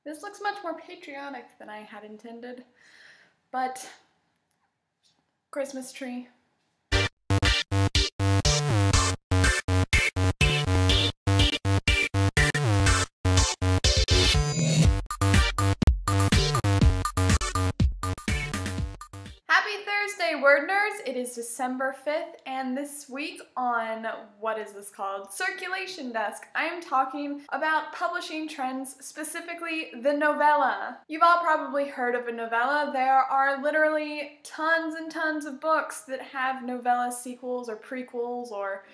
This looks much more patriotic than I had intended, but Christmas tree. Happy Thursday, WordNerds! It is December 5th, and this week on, what is this called? Circulation Desk, I am talking about publishing trends, specifically the novella. You've all probably heard of a novella. There are literally tons and tons of books that have novella sequels or prequels or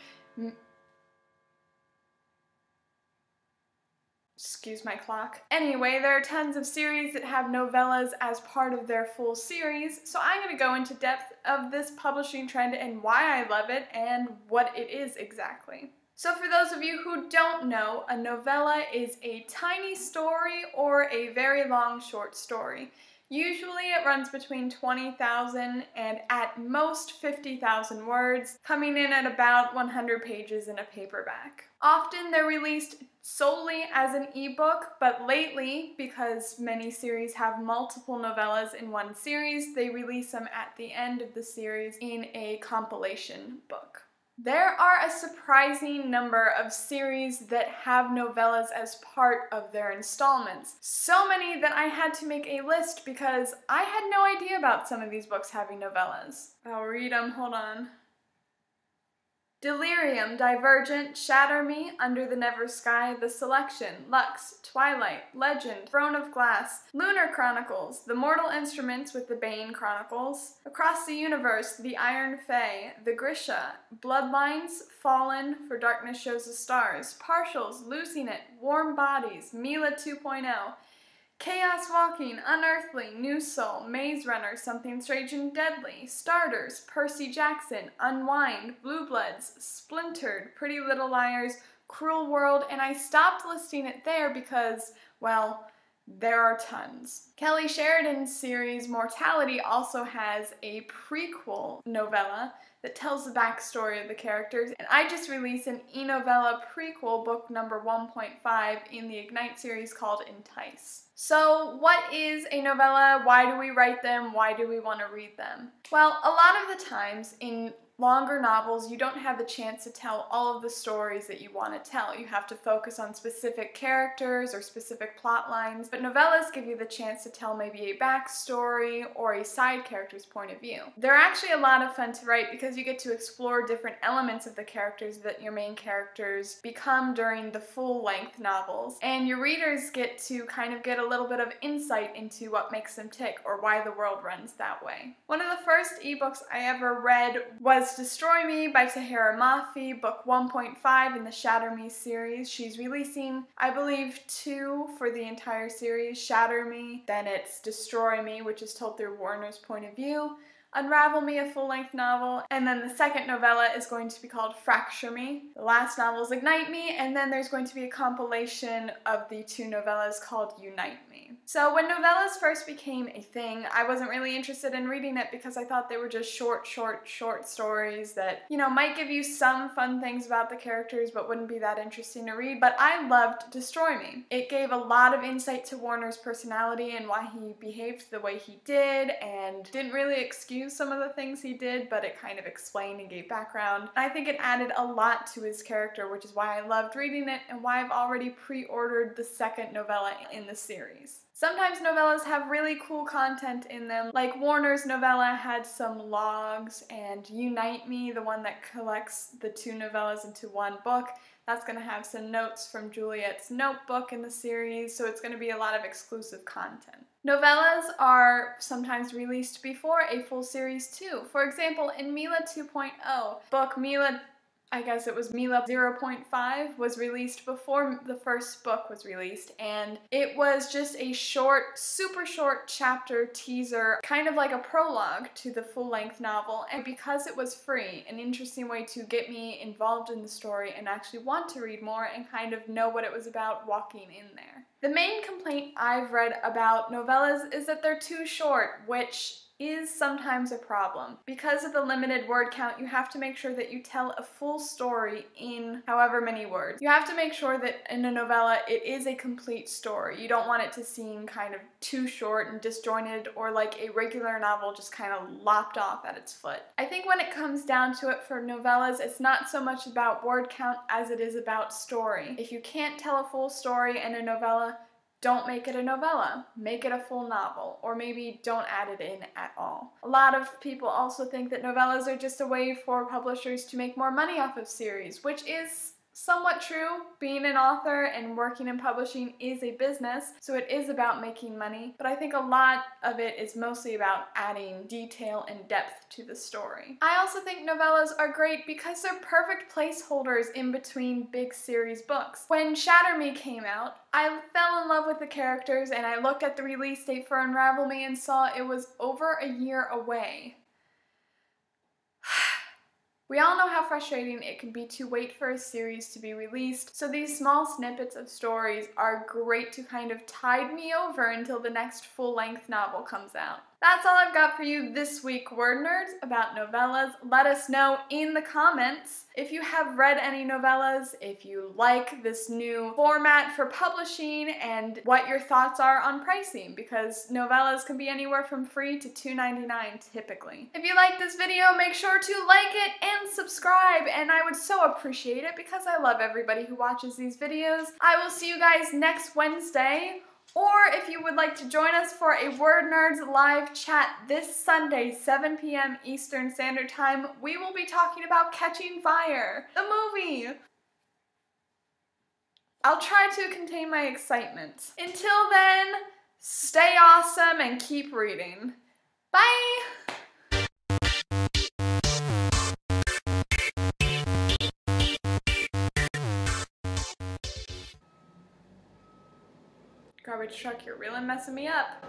excuse my clock. Anyway, there are tons of series that have novellas as part of their full series, so I'm going to go into depth of this publishing trend and why I love it and what it is exactly. So for those of you who don't know, a novella is a tiny story or a very long short story. Usually it runs between 20,000 and at most 50,000 words, coming in at about 100 pages in a paperback. Often they're released solely as an ebook, but lately, because many series have multiple novellas in one series, they release them at the end of the series in a compilation book. There are a surprising number of series that have novellas as part of their installments. So many that I had to make a list because I had no idea about some of these books having novellas. I'll read them, hold on. Delirium, Divergent, Shatter Me, Under the Never Sky, The Selection, Lux, Twilight, Legend, Throne of Glass, Lunar Chronicles, The Mortal Instruments with the Bane Chronicles, Across the Universe, The Iron Fae, The Grisha, Bloodlines, Fallen, For Darkness Shows the Stars, Partials, Losing It, Warm Bodies, Mila 2.0, Chaos Walking, Unearthly, New Soul, Maze Runner, Something Strange and Deadly, Starters, Percy Jackson, Unwind, Blue Bloods, Splintered, Pretty Little Liars, Cruel World, and I stopped listing it there because, well, there are tons. Kelly Sheridan's series Mortality also has a prequel novella that tells the backstory of the characters, and I just released an e-novella prequel, book number 1.5 in the Ignite series called Entice. So what is a novella? Why do we write them? Why do we want to read them? Well, a lot of the times in longer novels, you don't have the chance to tell all of the stories that you want to tell. You have to focus on specific characters or specific plot lines, but novellas give you the chance to tell maybe a backstory or a side character's point of view. They're actually a lot of fun to write because you get to explore different elements of the characters that your main characters become during the full-length novels, and your readers get to kind of get a little bit of insight into what makes them tick or why the world runs that way. One of the first ebooks I ever read was Destroy Me by Tahereh Mafi, book 1.5 in the Shatter Me series. She's releasing, I believe, 2 for the entire series. Shatter Me, then it's Destroy Me, which is told through Warner's point of view. Unravel Me, a full-length novel, and then the second novella is going to be called Fracture Me. The last novel is Ignite Me, and then there's going to be a compilation of the 2 novellas called Unite Me. So when novellas first became a thing, I wasn't really interested in reading it because I thought they were just short stories that, you know, might give you some fun things about the characters but wouldn't be that interesting to read, but I loved Destroy Me. It gave a lot of insight to Warner's personality and why he behaved the way he did, and didn't really excuse some of the things he did, but it kind of explained and gave background. I think it added a lot to his character, which is why I loved reading it and why I've already pre-ordered the second novella in the series. Sometimes novellas have really cool content in them, like Warner's novella had some logs, and Unite Me, the one that collects the 2 novellas into one book, that's going to have some notes from Juliet's notebook in the series, so it's going to be a lot of exclusive content. Novellas are sometimes released before a full series too. For example, in Mila 2.0, book Mila, I guess it was Mila 0.5, was released before the first book was released, and it was just a short, super short chapter teaser, kind of like a prologue to the full-length novel, and because it was free, an interesting way to get me involved in the story and actually want to read more and kind of know what it was about walking in there. The main complaint I've read about novellas is that they're too short, which is sometimes a problem. Because of the limited word count, you have to make sure that you tell a full story in however many words. You have to make sure that in a novella it is a complete story. You don't want it to seem kind of too short and disjointed, or like a regular novel just kind of lopped off at its foot. I think when it comes down to it for novellas, it's not so much about word count as it is about story. If you can't tell a full story in a novella, don't make it a novella. Make it a full novel, or maybe don't add it in at all. A lot of people also think that novellas are just a way for publishers to make more money off of series, which is somewhat true. Being an author and working in publishing is a business, so it is about making money, but I think a lot of it is mostly about adding detail and depth to the story. I also think novellas are great because they're perfect placeholders in between big series books. When Shatter Me came out, I fell in love with the characters, and I looked at the release date for Unravel Me and saw it was over a year away. We all know how frustrating it can be to wait for a series to be released, so these small snippets of stories are great to kind of tide me over until the next full-length novel comes out. That's all I've got for you this week, Word Nerds, about novellas. Let us know in the comments if you have read any novellas, if you like this new format for publishing, and what your thoughts are on pricing, because novellas can be anywhere from free to $2.99 typically. If you like this video, make sure to like it and subscribe, and I would so appreciate it because I love everybody who watches these videos. I will see you guys next Wednesday. Or if you would like to join us for a Word Nerds live chat this Sunday, 7 p.m. Eastern Standard Time, we will be talking about Catching Fire, the movie. I'll try to contain my excitement. Until then, stay awesome and keep reading. Bye! Garbage truck, you're really messing me up.